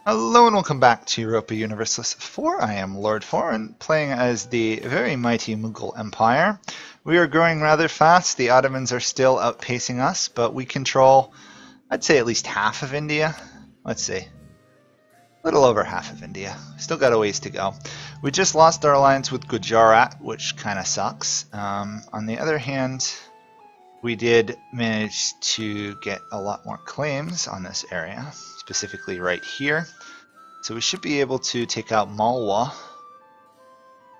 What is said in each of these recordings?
Hello and welcome back to Europa Universalis 4. I am Lord Forwind, playing as the very mighty Mughal Empire. We are growing rather fast. The Ottomans are still outpacing us, but we control, I'd say, at least half of India. Let's see. A little over half of India. Still got a ways to go. We just lost our alliance with Gujarat, which kind of sucks. On the other hand, we did manage to get a lot more claims on this area, specifically right here. So we should be able to take out Malwa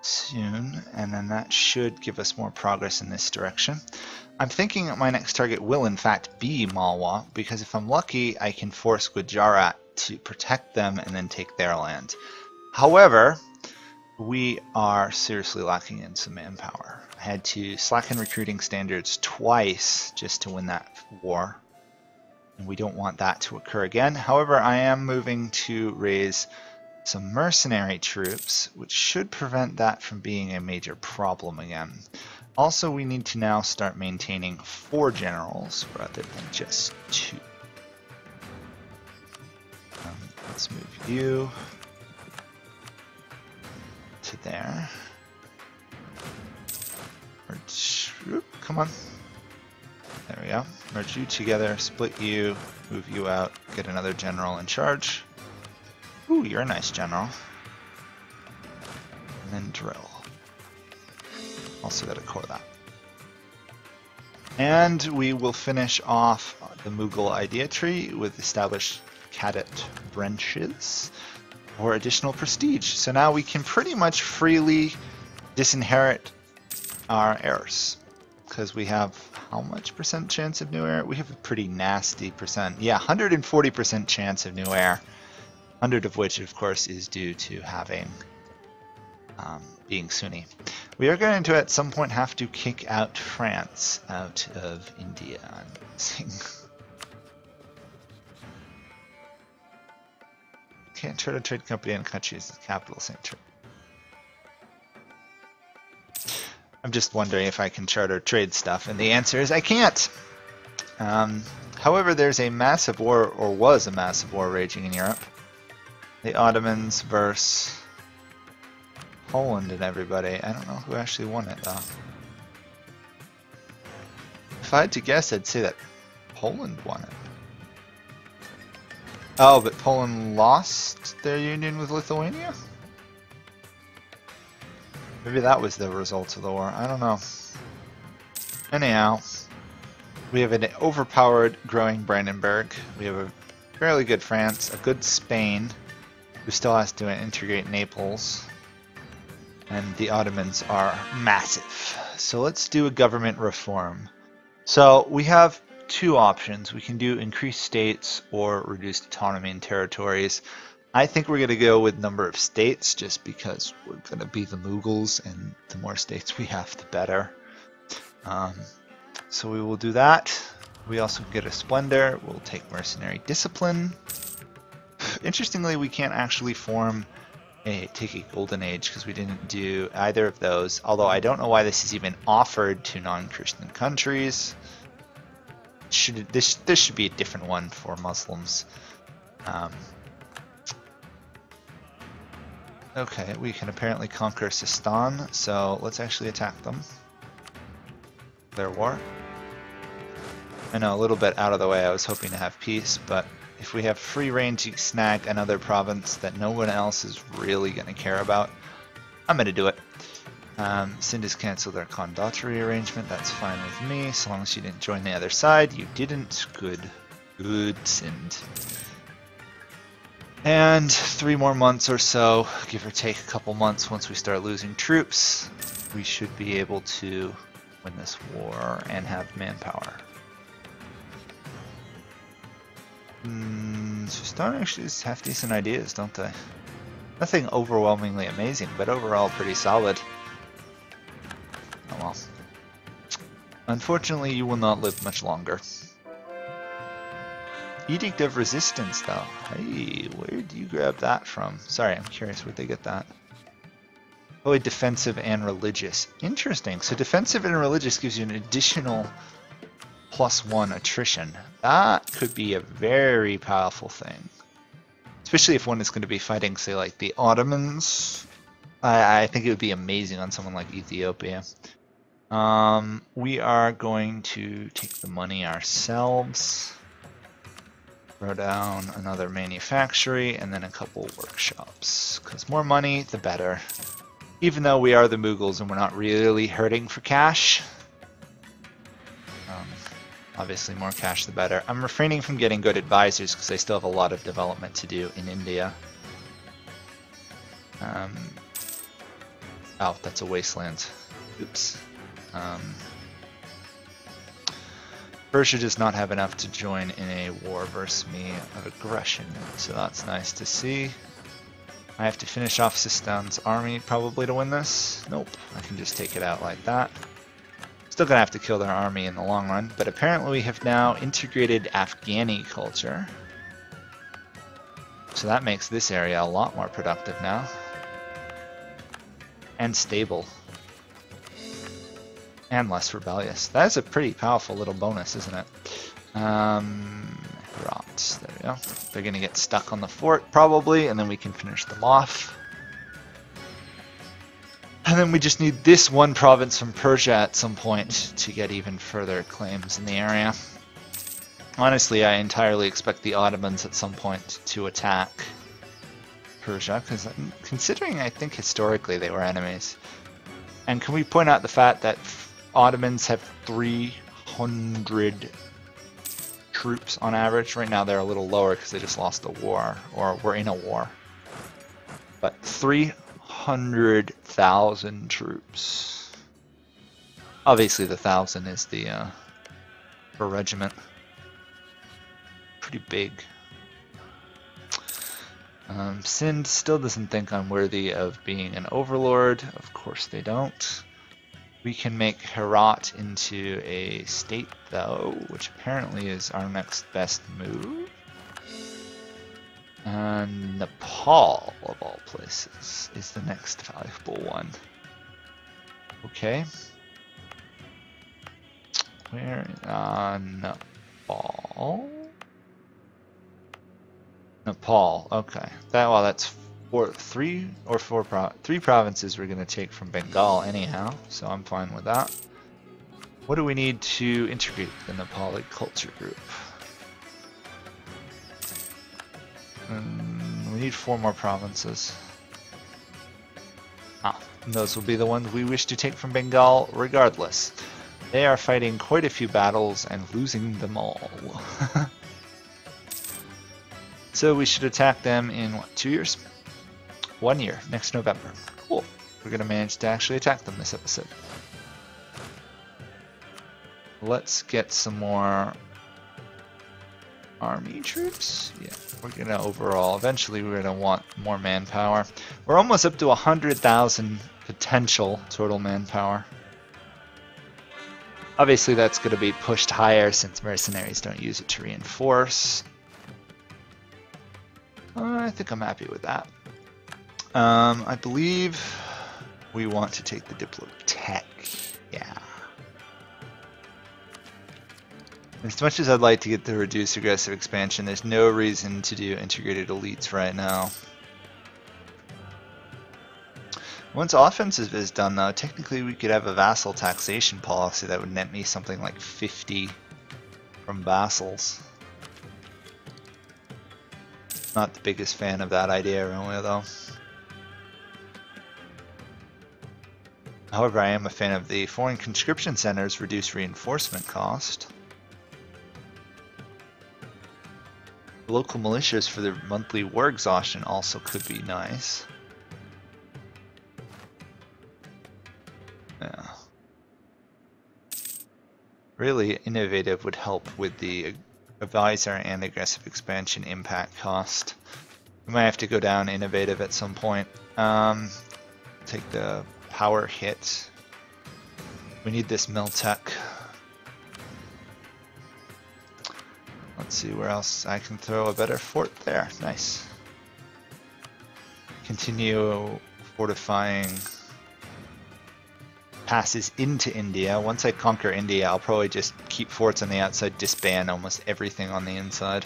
soon, and then that should give us more progress in this direction. I'm thinking that my next target will in fact be Malwa, because if I'm lucky, I can force Gujarat to protect them and then take their land. However, we are seriously lacking in some manpower. I had to slacken recruiting standards twice just to win that war, and we don't want that to occur again. However, I am moving to raise some mercenary troops, which should prevent that from being a major problem again. Also, we need to now start maintaining 4 generals rather than just 2. Let's move you to there. Come on. There we go. Merge you together, split you, move you out, get another general in charge. Ooh, you're a nice general. And then drill. Also got to core that. And we will finish off the Mughal idea tree with established cadet branches for additional prestige. So now we can pretty much freely disinherit our heirs, because we have how much % chance of new heir? We have a pretty nasty percent. Yeah, 140% chance of new heir, 100 of which of course is due to having being Sunni. We are going to at some point have to kick out France out of India. Can't charter a trade company in countries with capital center. I'm just wondering if I can charter trade stuff, and the answer is I can't. However, there's a massive war, or was a massive war, raging in Europe. The Ottomans versus Poland and everybody. I don't know who actually won it, though. If I had to guess, I'd say that Poland won it. Oh, but Poland lost their union with Lithuania? Maybe that was the result of the war. I don't know. Anyhow, we have an overpowered, growing Brandenburg. We have a fairly good France, a good Spain, who still has to integrate Naples. And the Ottomans are massive. So let's do a government reform. So we have 2 options. We can do increased states or reduced autonomy in territories. I think we're going to go with number of states, just because we're going to be the Mughals, and the more states we have, the better. So we will do that. We also get a Splendor. We'll take Mercenary Discipline. Interestingly, we can't actually take a Golden Age, because we didn't do either of those. Although I don't know why this is even offered to non-Christian countries. This should be a different one for Muslims. Okay, we can apparently conquer Sistan, so let's actually attack them. Their war. I know, a little bit out of the way. I was hoping to have peace, but if we have free reign to snag another province that no one else is really going to care about, I'm going to do it. Sind has canceled their condottiery arrangement. That's fine with me, so long as you didn't join the other side. You didn't. Good. Good, Sind. And 3 more months or so, give or take a couple months, once we start losing troops, we should be able to win this war and have manpower. Sistan actually have decent ideas, don't they? Nothing overwhelmingly amazing, but overall pretty solid. Oh well. Unfortunately, you will not live much longer. Edict of Resistance, though. Hey, where do you grab that from? Sorry, I'm curious where'd they get that. Oh, defensive and religious. Interesting. So defensive and religious gives you an additional +1 attrition. That could be a very powerful thing. It's especially if one is going to be fighting, say, like the Ottomans. I think it would be amazing on someone like Ethiopia. We are going to take the money ourselves, throw down another manufactory, and then a couple workshops. Because more money, the better. Even though we are the Mughals and we're not really hurting for cash. Obviously, more cash the better. I'm refraining from getting good advisors because I still have a lot of development to do in India. Oh, that's a wasteland. Oops. Persia does not have enough to join in a war versus me of aggression, so that's nice to see. I have to finish off Sistan's army probably to win this. Nope, I can just take it out like that. Still gonna have to kill their army in the long run, but apparently we have now integrated Afghani culture. So that makes this area a lot more productive now. And stable. And less rebellious. That is a pretty powerful little bonus, isn't it? Rot. There we go. They're gonna get stuck on the fort probably, and then we can finish them off. And then we just need this one province from Persia at some point to get even further claims in the area. Honestly, I entirely expect the Ottomans at some point to attack Persia, because considering I think historically they were enemies. And can we point out the fact that Ottomans have 300 troops on average? Right now they're a little lower because they just lost a war, or were in a war. But 300,000 troops. Obviously the 1,000 is the per regiment. Pretty big. Sind still doesn't think I'm worthy of being an overlord. Of course they don't. We can make Herat into a state though, which apparently is our next best move. And Nepal, of all places, is the next valuable one. Okay. Where? Nepal. Nepal. Okay. That's three provinces we're gonna take from Bengal anyhow, so I'm fine with that. What do we need to integrate the Nepali culture group? We need 4 more provinces. And those will be the ones we wish to take from Bengal regardless. They are fighting quite a few battles and losing them all. So we should attack them in, what, 2 years? 1 year, next November. Cool. We're going to manage to actually attack them this episode. Let's get some more army troops. Yeah, we're going to overall, eventually we're going to want more manpower. We're almost up to 100,000 potential total manpower. Obviously that's going to be pushed higher since mercenaries don't use it to reinforce. I think I'm happy with that. I believe we want to take the Diplotech. Yeah. As much as I'd like to get the reduced aggressive expansion, there's no reason to do integrated elites right now. Once offensive is done though, technically we could have a vassal taxation policy that would net me something like 50 from vassals. Not the biggest fan of that idea really though. However, I am a fan of the foreign conscription centers reduced reinforcement cost. Local militias for their monthly war exhaustion also could be nice. Yeah. Really innovative would help with the advisor and aggressive expansion impact cost. We might have to go down innovative at some point. Take the power hit. We need this Miltech. Let's see where else I can throw a better fort there. Nice. Continue fortifying passes into India. Once I conquer India, I'll probably just keep forts on the outside, disband almost everything on the inside.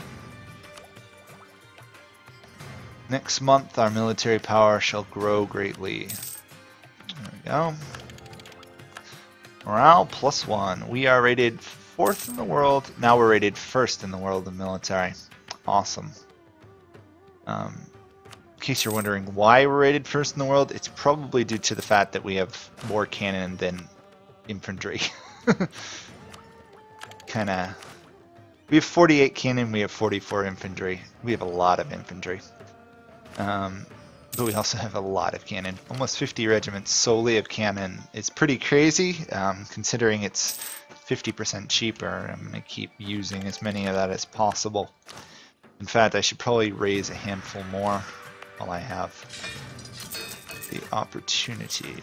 Next month, our military power shall grow greatly. There we go. Morale +1. We are rated 4th in the world. Now we're rated 1st in the world in military. Awesome. In case you're wondering why we're rated 1st in the world, it's probably due to the fact that we have more cannon than infantry. Kinda. We have 48 cannon, we have 44 infantry. We have a lot of infantry. But we also have a lot of cannon. Almost 50 regiments solely of cannon. It's pretty crazy, considering it's 50% cheaper. I'm going to keep using as many of that as possible. In fact, I should probably raise a handful more while I have the opportunity.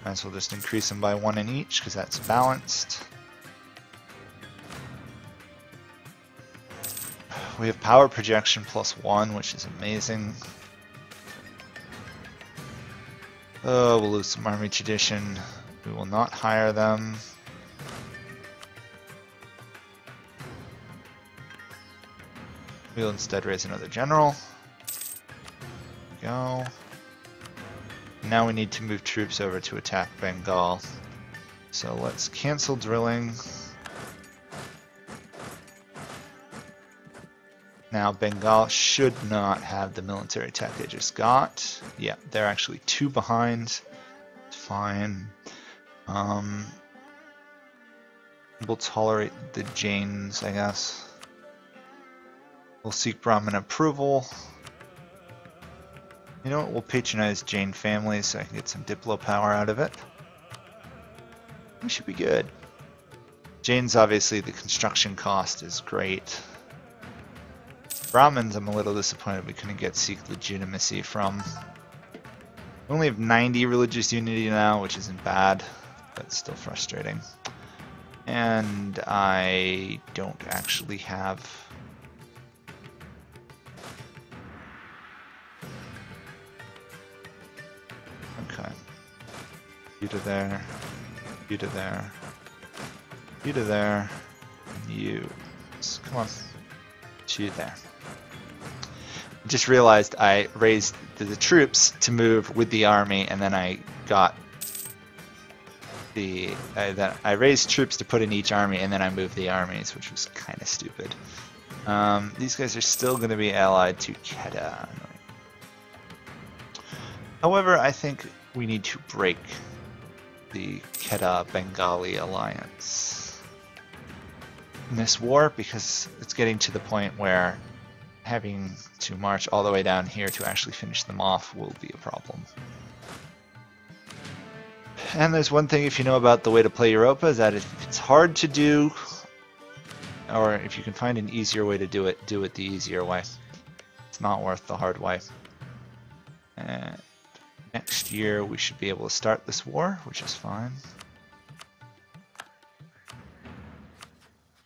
Might as well just increase them by 1 in each, because that's balanced. We have power projection +1, which is amazing. Oh, we'll lose some army tradition. We will not hire them. We'll instead raise another general. There we go. Now we need to move troops over to attack Bengal. So let's cancel drilling. Now Bengal should not have the military tech they just got. Yeah, they're actually 2 behind. It's fine. We'll tolerate the Jains, I guess. We'll seek Brahmin approval. You know what, we'll patronize Jain families so I can get some Diplo power out of it. We should be good. Jains, obviously, the construction cost is great. Brahmins, I'm a little disappointed we couldn't get Sikh legitimacy from. We only have 90 religious unity now, which isn't bad, but still frustrating. And I don't actually have... Okay. You to there, you to there, you to there, you. Come on. You there. Just realized I raised the troops to move with the army, and then I got the I raised troops to put in each army, and then I moved the armies, which was kind of stupid. These guys are still going to be allied to Kedah. However, I think we need to break the Kedah-Bengali alliance in this war, because it's getting to the point where having to march all the way down here to actually finish them off will be a problem. And there's one thing, if you know about the way to play Europa, is that if it's hard to do, or if you can find an easier way to do it the easier way. It's not worth the hard way. And next year we should be able to start this war, which is fine.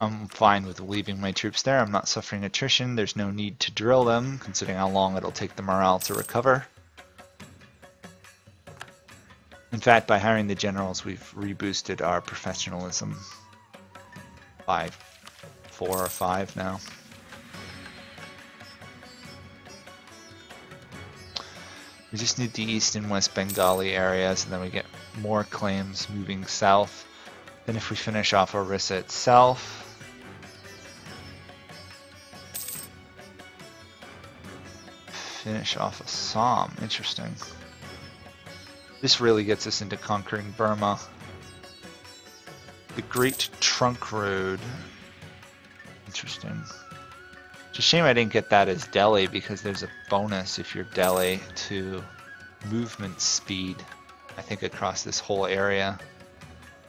I'm fine with leaving my troops there. I'm not suffering attrition. There's no need to drill them, considering how long it'll take the morale to recover. In fact, by hiring the generals, we've reboosted our professionalism by 4 or 5 now. We just need the East and West Bengali areas, and then we get more claims moving south. Then if we finish off Orissa itself, finish off Assam. Interesting. This really gets us into conquering Burma. The Great Trunk Road. Interesting. It's a shame I didn't get that as Delhi, because there's a bonus if you're Delhi to movement speed, I think, across this whole area,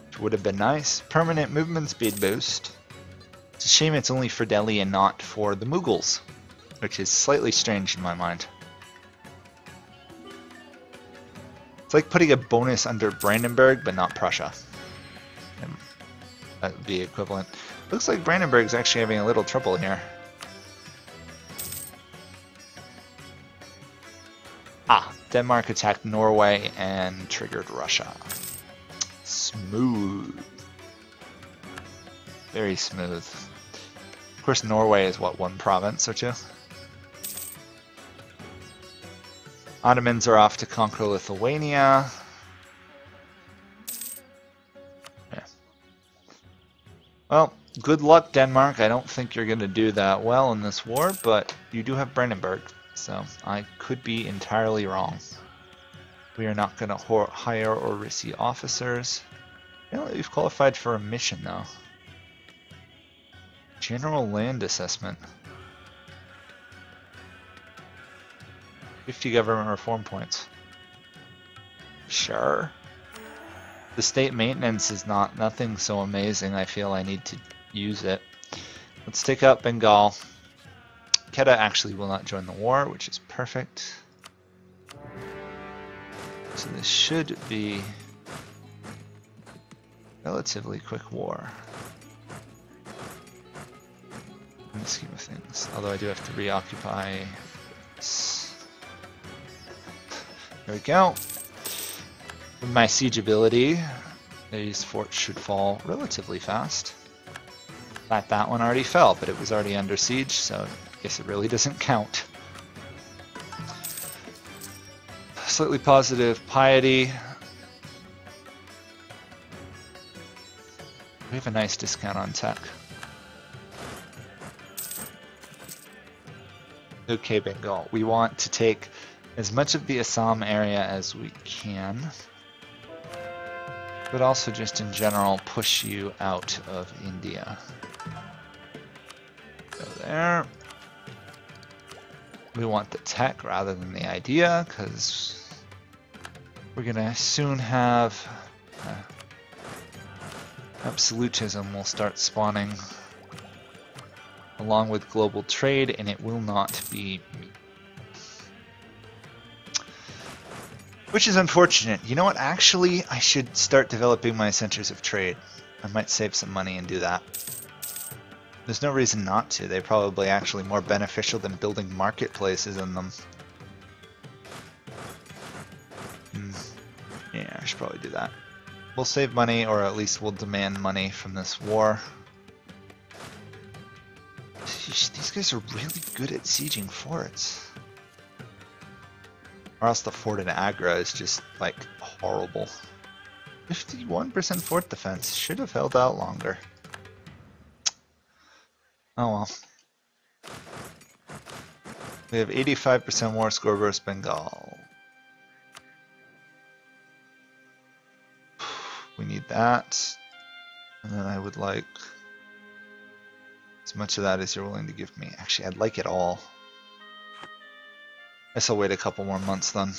which would have been nice. Permanent movement speed boost. It's a shame it's only for Delhi and not for the Mughals, which is slightly strange in my mind. It's like putting a bonus under Brandenburg, but not Prussia. That would be equivalent. Looks like Brandenburg's actually having a little trouble here. Ah, Denmark attacked Norway and triggered Russia. Smooth. Very smooth. course, Norway is what, one province or two? Ottomans are off to conquer Lithuania. Yeah. Well, good luck, Denmark. I don't think you're going to do that well in this war, but you do have Brandenburg, so I could be entirely wrong. We are not going to hire or receive officers. You know, you've qualified for a mission, though. General land assessment. 50 government reform points. Sure. The state maintenance is nothing so amazing. I feel I need to use it. Let's take out Bengal. Kedah actually will not join the war, which is perfect. So this should be a relatively quick war in the scheme of things. Although I do have to reoccupy this. There we go. With my siege ability, these forts should fall relatively fast. In fact, that one already fell, but it was already under siege, so I guess it really doesn't count. Slightly positive piety. We have a nice discount on tech. Okay, Bengal. We want to take as much of the Assam area as we can, but also just in general push you out of India. Go there. We want the tech rather than the idea, because we're gonna soon have absolutism will start spawning along with global trade, and it will not be me. Which is unfortunate. You know what? Actually, I should start developing my centers of trade. I might save some money and do that. There's no reason not to. They're probably actually more beneficial than building marketplaces in them. Yeah, I should probably do that. We'll save money, or at least we'll demand money from this war. These guys are really good at sieging forts. Or else the fort in Agra is just, like, horrible. 51% fort defense. Should have held out longer. Oh well. We have 85% war score versus Bengal. We need that. And then I would like as much of that as you're willing to give me. Actually, I'd like it all. I guess I'll wait a couple more months then.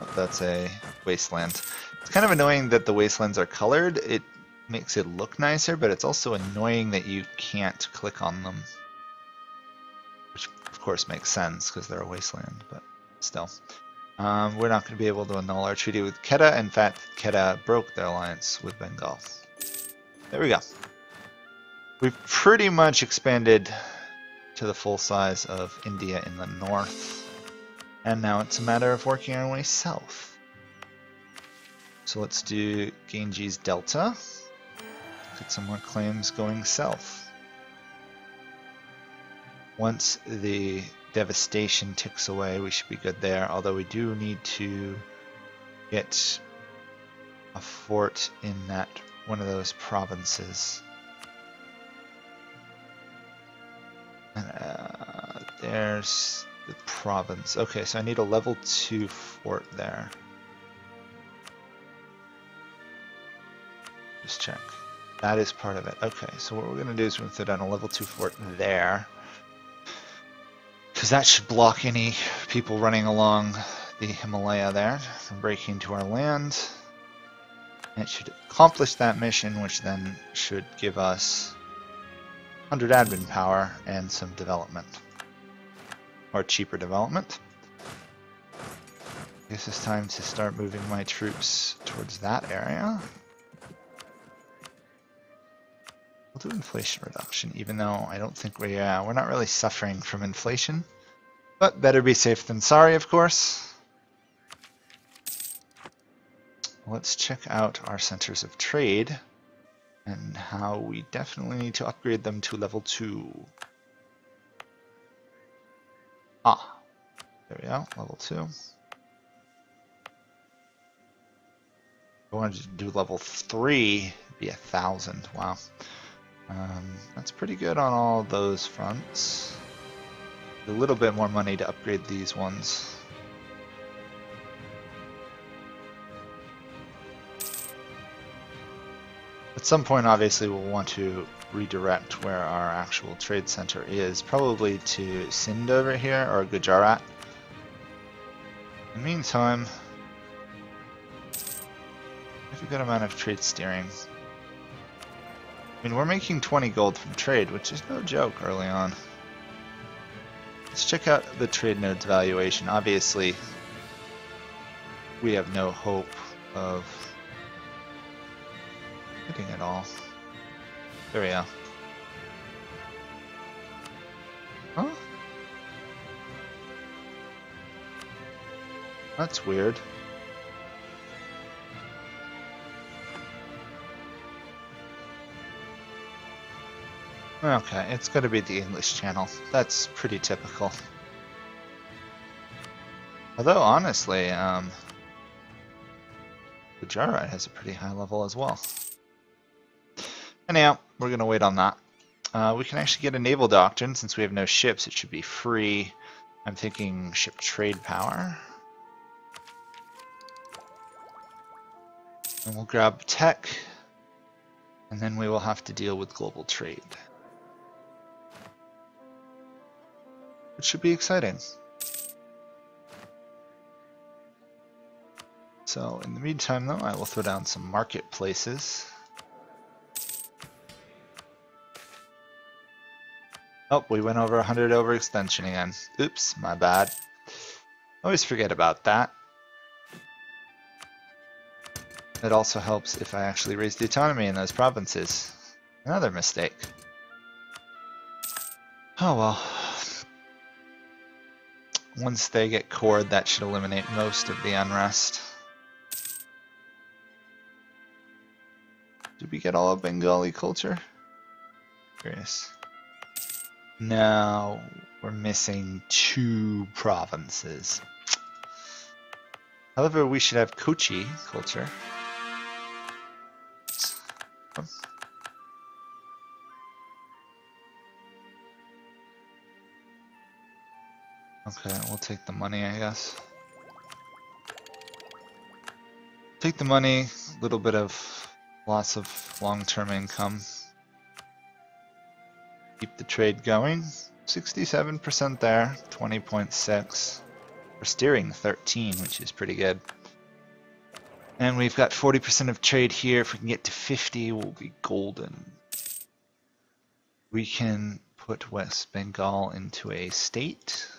Oh, that's a wasteland. It's kind of annoying that the wastelands are colored. It makes it look nicer, but it's also annoying that you can't click on them. Which of course makes sense because they're a wasteland, but still. We're not going to be able to annul our treaty with Kedah. In fact, Kedah broke their alliance with Bengal. There we go. We've pretty much expanded to the full size of India in the north. And now it's a matter of working our way south. So let's do Ganges Delta. Get some more claims going south. Once the devastation ticks away, we should be good there. Although we do need to get a fort in that one of those provinces. And, there's the province. Okay, so I need a level 2 fort there. Just check. That is part of it. Okay, so what we're going to do is we're going to throw down a level 2 fort there. Because that should block any people running along the Himalaya there from breaking into our land. And it should accomplish that mission, which then should give us 100 admin power and some development. Or cheaper development. I guess it's time to start moving my troops towards that area. We'll do inflation reduction, even though I don't think we're not really suffering from inflation. But better be safe than sorry, of course. Let's check out our centers of trade. and how we definitely need to upgrade them to level 2. Ah, there we go, level 2. I wanted to do level 3, be 1,000. Wow. That's pretty good on all those fronts. A little bit more money to upgrade these ones. At some point, obviously, we'll want to redirect where our actual trade center is, probably to Sind over here, or Gujarat. In the meantime, we have a good amount of trade steering. I mean, we're making 20 gold from trade, which is no joke early on. Let's check out the trade node's valuation. Obviously, we have no hope of hitting it all. There we go. Huh? That's weird. Okay, it's gotta be the English channel. That's pretty typical. Although, honestly, Gujarat has a pretty high level as well. Anyhow, we're gonna wait on that. We can actually get a Naval Doctrine. Since we have no ships, it should be free. I'm thinking ship trade power. And we'll grab tech, and then we will have to deal with global trade. Which should be exciting. So in the meantime though, I will throw down some marketplaces. Oh, we went over 100 overextension again. Oops, my bad. Always forget about that. It also helps if I actually raise the autonomy in those provinces. Another mistake. Oh well. Once they get cored, that should eliminate most of the unrest. Did we get all of Bengali culture? Curious. No, we're missing 2 provinces. However, we should have Kochi culture. Okay, we'll take the money, I guess. Take the money, a little bit of lots of long-term income. Keep the trade going. 67% there, 20.6. We're steering 13, which is pretty good. And we've got 40% of trade here. If we can get to 50, we'll be golden. We can put West Bengal into a state.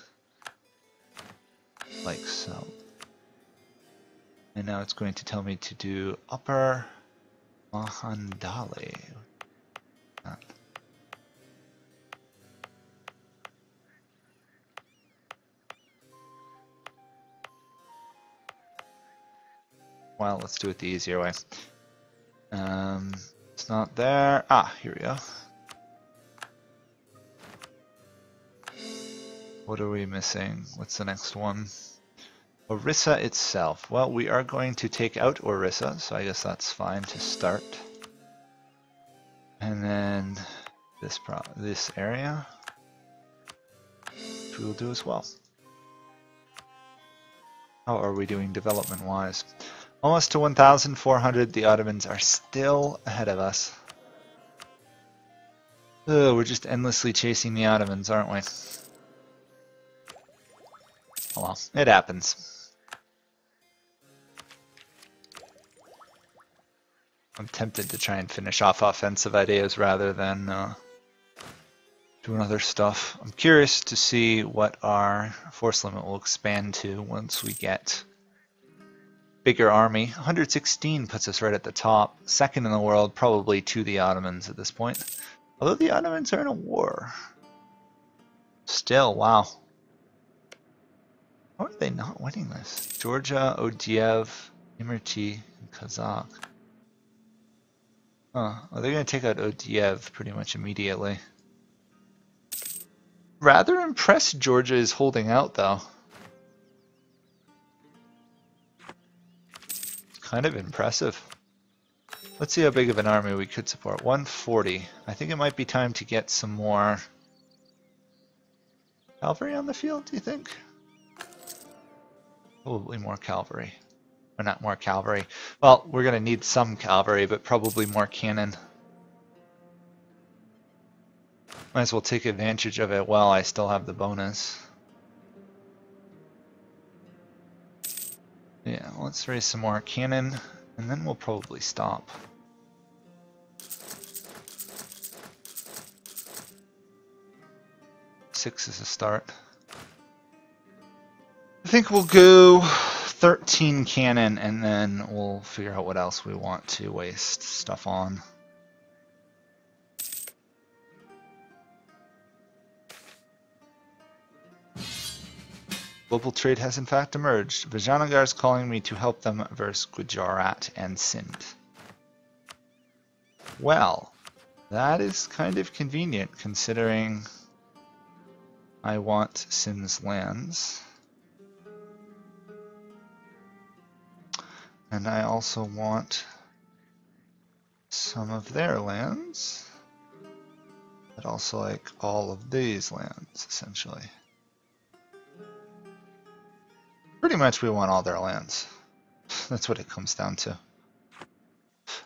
Like so. And now it's going to tell me to do Upper Mahandali. Well, let's do it the easier way. It's not there. Ah, here we go. What are we missing? What's the next one? Orissa itself. Well, we are going to take out Orissa, so I guess that's fine to start. And then this area, which we'll do as well. How are we doing development-wise? Almost to 1,400. The Ottomans are still ahead of us. Ugh, we're just endlessly chasing the Ottomans, aren't we? Oh well, it happens. I'm tempted to try and finish off offensive ideas rather than doing other stuff. I'm curious to see what our force limit will expand to once we get bigger army. 116 puts us right at the top. Second in the world, probably to the Ottomans at this point. Although the Ottomans are in a war. Still, wow. How are they not winning this? Georgia, Odiev, Imerti, and Kazakh. Huh. Well, they're going to take out Odiev pretty much immediately. Rather impressed Georgia is holding out, though. It's kind of impressive. Let's see how big of an army we could support. 140. I think it might be time to get some more cavalry on the field, do you think? Probably more cavalry. Or not more cavalry. Well, we're going to need some cavalry, but probably more cannon. Might as well take advantage of it while I still have the bonus. Yeah, let's raise some more cannon, and then we'll probably stop. Six is a start. I think we'll go 13 cannon, and then we'll figure out what else we want to waste stuff on. Global trade has in fact emerged. Vijayanagar is calling me to help them versus Gujarat and Sindh. Well, that is kind of convenient considering I want Sindh's lands. And I also want some of their lands, but also like all of these lands, essentially. Pretty much we want all their lands. That's what it comes down to.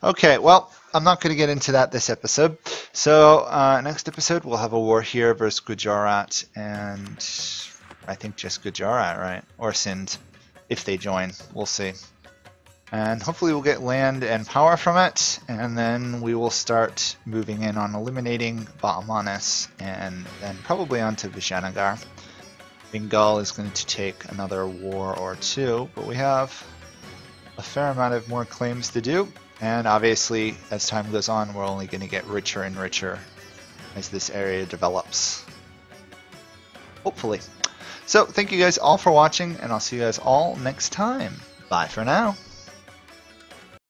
Okay, well, I'm not going to get into that this episode. So next episode we'll have a war here versus Gujarat, and I think just Gujarat, right? Or Sindh, if they join. We'll see. And hopefully we'll get land and power from it, and then we will start moving in on eliminating Bahmanis, and then probably onto Vijayanagar. Bengal is going to take another war or two, but we have a fair amount of more claims to do, and obviously as time goes on we're only going to get richer and richer as this area develops. Hopefully. So thank you guys all for watching, and I'll see you guys all next time. Bye for now.